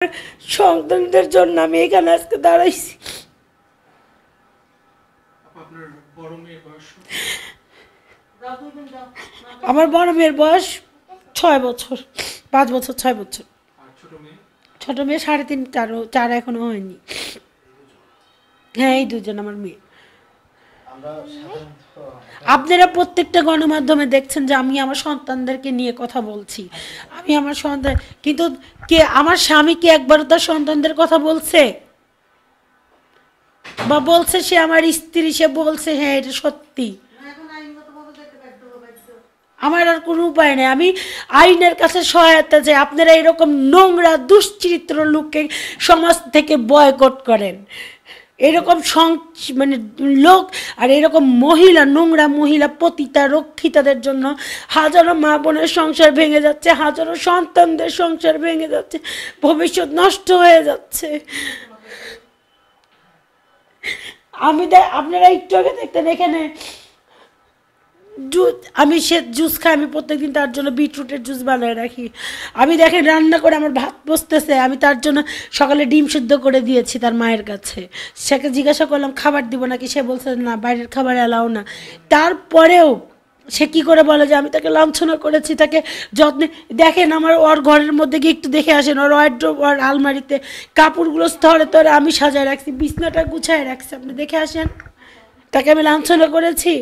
সন্তানদের জন্য আমি এখানে আজকে দাঁড়াইছি। আমার বড় মেয়ের বয়স 6 বছর, 5 বছর 6 বছর। ছোট মেয়ে 3.5 4 এখনো হয়নি। হ্যাঁ, এই দুজন আমার মেয়ে। আপনারা প্রত্যেকটা গণমাধ্যমে দেখছেন যে আমি আমার সন্তানদেরকে নিয়ে কথা বলছি। আমি আমার সন্তান, কিন্তু কে আমার স্বামী কি একবারও তার সন্তানদের কথা বলছে? বা বলছে সে আমার স্ত্রী, সে বলছে হ্যাঁ এটা সত্যি? আমার আর কোনো উপায় নেই, আমি আইনের কাছে সহায়তা চাই। আপনারা এরকম নোংরা দুশ্চরিত্র লোককে সমাজ থেকে বয়কট করেন। এরকম মানে লোক আর এরকম মহিলা, নোংরা মহিলা পতিতা রক্ষিতাদের জন্য হাজারো মা বোনের সংসার ভেঙে যাচ্ছে, হাজারো সন্তানদের সংসার ভেঙে যাচ্ছে, ভবিষ্যৎ নষ্ট হয়ে যাচ্ছে। আপনারা একটু আগে দেখতেন এখানে আমি সে জুস খাই, আমি প্রত্যেকদিন তার জন্য বিটরুটের জুস বানিয়ে রাখি। আমি দেখেন রান্না করে আমার ভাত বসতেছে, আমি তার জন্য সকালে ডিম সিদ্ধ করে দিয়েছি তার মায়ের কাছে। সেকে জিজ্ঞাসা করলাম খাবার দিব নাকি, সে বলছে না বাইরের খাবার এলাও না। তারপরেও সে কি করে বলে যে আমি তাকে লাঞ্ছনা করেছি, তাকে যত্নে। দেখেন আমার ওর ঘরের মধ্যে গিয়ে একটু দেখে আসেন, ওর ওয়ার্ড্রোব, ওর আলমারিতে কাপড়গুলো স্তরে স্তরে আমি সাজায় রাখছি, বিছনাটা গুছায় রাখছি, আপনি দেখে আসেন। তাকে আমি লাঞ্ছনা করেছি?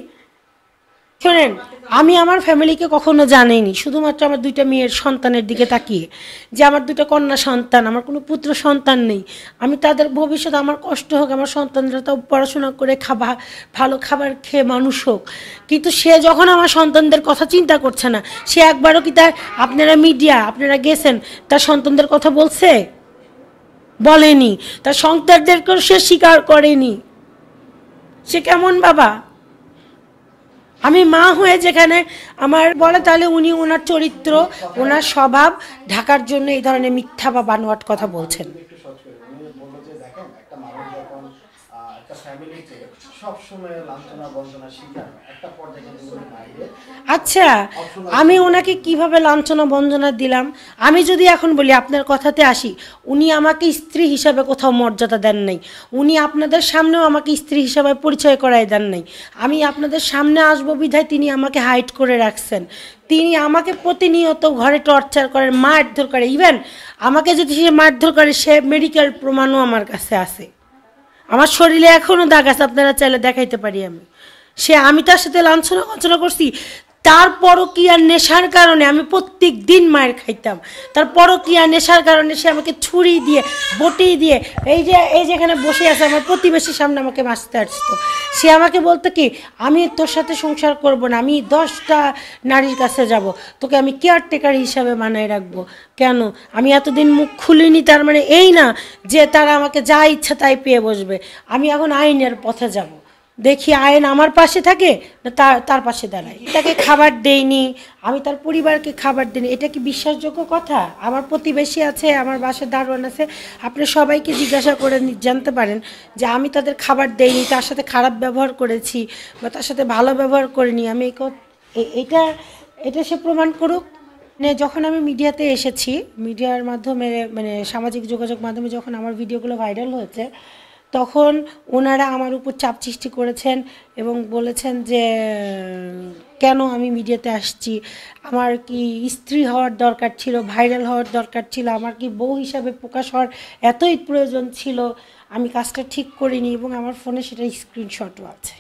শোনেন, আমি আমার ফ্যামিলিকে কখনো জানাইনি, শুধুমাত্র আমার 2টা মেয়ের সন্তানের দিকে তাকিয়ে, যে আমার 2টা কন্যা সন্তান, আমার কোনো পুত্র সন্তান নেই। আমি তাদের ভবিষ্যৎ, আমার কষ্ট হোক, আমার সন্তানরা তো পড়াশোনা করে ভালো খাবার খেয়ে মানুষ হোক। কিন্তু সে যখন আমার সন্তানদের কথা চিন্তা করছে না, সে একবারও কি তার, আপনারা মিডিয়া, আপনারা গেছেন, তার সন্তানদের কথা বলছে? বলেনি। তার সন্তানদেরকেও সে স্বীকার করেনি। সে কেমন বাবা? আমি মা হয়ে যেখানে আমার বলে, তাহলে উনি ওনার চরিত্র, ওনার স্বভাব ঢাকার জন্য এই ধরনের মিথ্যা বা বানোয়াট কথা বলছেন। আচ্ছা, আমি ওনাকে কিভাবে লাঞ্ছনা বঞ্চনা দিলাম? আমি যদি এখন বলি, আপনার কথাতে আসি, উনি আমাকে স্ত্রী হিসাবে কোথাও মর্যাদা দেন নাই, উনি আপনাদের সামনেও আমাকে স্ত্রী হিসাবে পরিচয় করাই দেন নাই। আমি আপনাদের সামনে আসবো বিধায় তিনি আমাকে হাইড করে রাখছেন। তিনি আমাকে প্রতিনিয়ত ঘরে টর্চার করেন, মারধর করে। ইভেন আমাকে যদি সে মারধর করে, সে মেডিকেল প্রমাণও আমার কাছে আছে। আমার শরীরে এখনও দাগ আছে, আপনারা চাইলে দেখাইতে পারি আমি তার সাথে লাঞ্ছনা বঞ্চনা করছি। তার পরকীয়ার নেশার কারণে আমি প্রত্যেক দিন মায়ের খাইতাম। তার পরকীয়ার নেশার কারণে সে আমাকে ছুরি দিয়ে, বটি দিয়ে, এই যে এখানে বসে আছে আমার প্রতিবেশীর সামনে আমাকে মারতে আসতো। সে আমাকে বলতো কি, আমি তোর সাথে সংসার করব না, আমি 10টা নারীর কাছে যাব, তোকে আমি কেয়ারটেকার হিসাবে বানায় রাখবো। কেন? আমি এতদিন মুখ খুলিনি, তার মানে এই না যে তারা আমাকে যা ইচ্ছা তাই পেয়ে বসবে। আমি এখন আইনের পথে যাব, দেখি আইন আমার পাশে থাকে না তার পাশে দাঁড়ায়। তাকে খাবার দেইনি, আমি তার পরিবারকে খাবার দিইনি, এটা কি বিশ্বাসযোগ্য কথা? আমার প্রতিবেশী আছে, আমার বাসার দারোয়ান আছে, আপনি সবাইকে জিজ্ঞাসা করে জানতে পারেন যে আমি তাদের খাবার দেইনি, তার সাথে খারাপ ব্যবহার করেছি বা তার সাথে ভালো ব্যবহার করিনি। আমি এটা সে প্রমাণ করুক। মানে যখন আমি মিডিয়াতে এসেছি, মিডিয়ার মাধ্যমে, মানে সামাজিক যোগাযোগ মাধ্যমে যখন আমার ভিডিওগুলো ভাইরাল হয়েছে, তখন ওনারা আমার উপর চাপ সৃষ্টি করেছেন এবং বলেছেন যে কেন আমি মিডিয়াতে আসছি, আমার কি স্ত্রী হওয়ার দরকার ছিল, ভাইরাল হওয়ার দরকার ছিল, আমার কি বউ হিসাবে প্রকাশ হওয়ার এতই প্রয়োজন ছিল, আমি কাজটা ঠিক করিনি। এবং আমার ফোনে সেটা স্ক্রিনশটও আছে।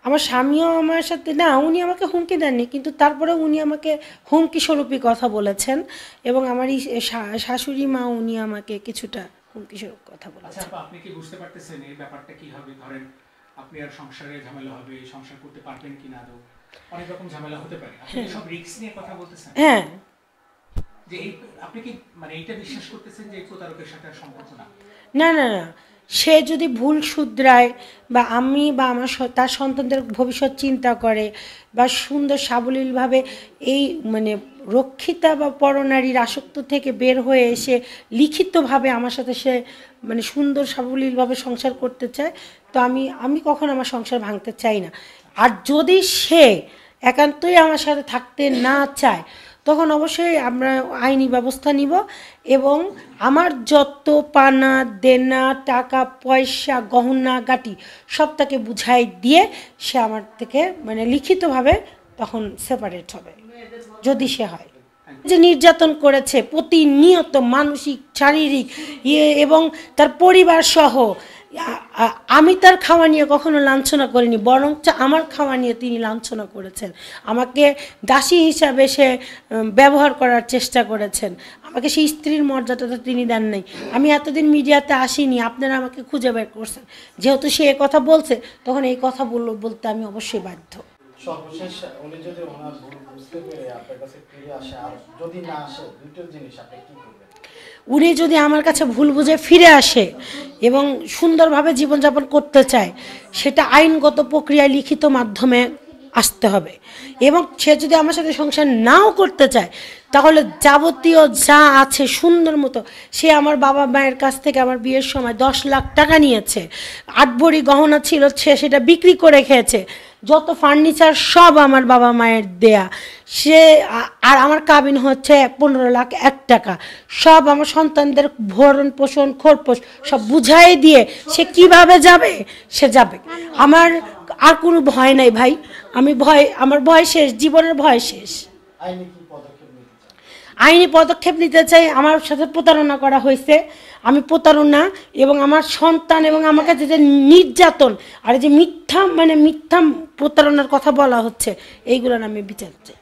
আমার স্বামীও আমার সাথে, না উনি আমাকে হুমকি দেননি, কিন্তু তারপরে উনি আমাকে হুমকি স্বরূপই কথা বলেছেন। এবং আমার শাশুড়ি মা, উনি আমাকে কিছুটা হুমকি স্বরূপ কথা বলেছেন। আপনি কি বুঝতে পারতেছেন এই ব্যাপারটা কি হবে? ধরেন আপনি আর সংসারে ঝামেলা হবে, সংসার করতে পারবেন কিনা, আদৌ অনেক রকম ঝামেলা হতে পারে। আপনি সব রিস্ক নিয়ে কথা বলতেছেন। হ্যাঁ, যে আপনি কি মানে এইটা বিশ্বাস করতেছেন যে প্রতারকের সাথে আর সম্পর্ক না? না না না, সে যদি ভুল শুধরায় বা আমি বা আমার তার সন্তানদের ভবিষ্যৎ চিন্তা করে বা সুন্দর সাবলীলভাবে এই মানে রক্ষিতা বা পরনারীর আসক্ত থেকে বের হয়ে এসে লিখিতভাবে আমার সাথে সে মানে সুন্দর সাবলীলভাবে সংসার করতে চায়, তো আমি কখনো আমার সংসার ভাঙতে চাই না। আর যদি সে একান্তই আমার সাথে থাকতে না চায়, তখন অবশ্যই আমরা আইনি ব্যবস্থা নিব এবং আমার যত পানা দেনা টাকা পয়সা গহনা গাটি সব তাকে বুঝাই দিয়ে সে আমার থেকে মানে লিখিতভাবে তখন সেপারেট হবে যদি সে হয়। যে নির্যাতন করেছে প্রতিনিয়ত মানসিক শারীরিক এবং তার পরিবার সহ, আমি তার খাওয়া নিয়ে কখনো লাঞ্ছনা করিনি, বরং আমার খাওয়া নিয়ে তিনি লাঞ্ছনা করেছেন। আমাকে দাসী হিসাবে সে ব্যবহার করার চেষ্টা করেছেন, আমাকে সেই স্ত্রীর মর্যাদাটা তিনি দেন নাই। আমি এতদিন মিডিয়াতে আসিনি, আপনারা আমাকে খুঁজে বের করছেন, যেহেতু সে এই কথা বলছে তখন এই কথা বলতে আমি অবশ্যই বাধ্য। সর্বশেষ উনি যদি ওনার ভুল বুঝতে পেরে আপনার কাছে ফিরে আসে, আর যদি না আসে, দুটো জিনিস আপনি কি করবেন? উনি যদি আমার কাছে ভুল বুঝে ফিরে আসে এবং সুন্দরভাবে জীবনযাপন করতে চায়, সেটা আইনগত প্রক্রিয়ায় লিখিত মাধ্যমে আসতে হবে। এবং সে যদি আমার সাথে সংসার নাও করতে চায়, তাহলে যাবতীয় যা আছে সুন্দর মতো, সে আমার বাবা মায়ের কাছ থেকে আমার বিয়ের সময় 10 লাখ টাকা নিয়েছে, 8 ভরি গহনা ছিল, সে সেটা বিক্রি করে খেয়েছে, যত ফার্নিচার সব আমার বাবা মায়ের দেয়া, সে আর আমার কাবিন হচ্ছে 15 লাখ 1 টাকা, সব আমার সন্তানদের ভরণ পোষণ খরপোশ সব বুঝাই দিয়ে সে কিভাবে যাবে, সে যাবে। আমার আর কোনো ভয় নাই ভাই, আমার ভয় শেষ, জীবনের ভয় শেষ। আইনি কি পদক্ষেপ নিতে চান? আইনি পদক্ষেপ নিতে চাই। আমার সাথে প্রতারণা করা হয়েছে, আমি প্রতারণা এবং আমার সন্তান এবং আমার কাছে যে নির্যাতন আর যে মিথ্যা প্রতারণার কথা বলা হচ্ছে, এইগুলো আমি বিচার চাই।